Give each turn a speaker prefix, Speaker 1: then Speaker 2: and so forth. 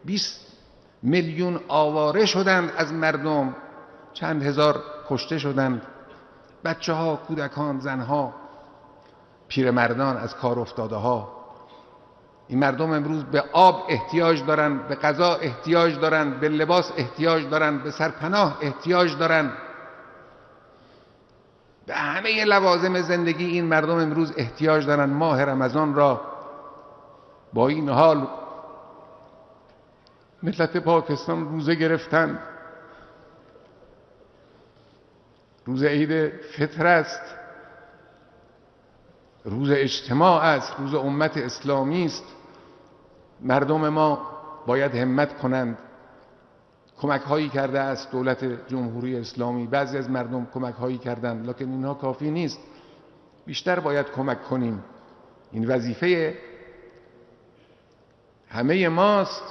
Speaker 1: 20 میلیون آواره شدند از مردم، چند هزار کشته شدند، بچه ها، کودکان، زنها، پیرمردان، از کار افتاده ها. این مردم امروز به آب احتیاج دارند، به غذا احتیاج دارند، به لباس احتیاج دارند، به سرپناه احتیاج دارند، به همه لوازم زندگی این مردم امروز احتیاج دارند. ماه رمضان را با این حال ملت پاکستان روزه گرفتند. روز عید فطر است، روز اجتماع است، روز امت اسلامی است. مردم ما باید همت کنند. کمک هایی کرده است دولت جمهوری اسلامی، بعضی از مردم کمک هایی کردند، لکن اینها کافی نیست. بیشتر باید کمک کنیم. این وظیفه همه ماست.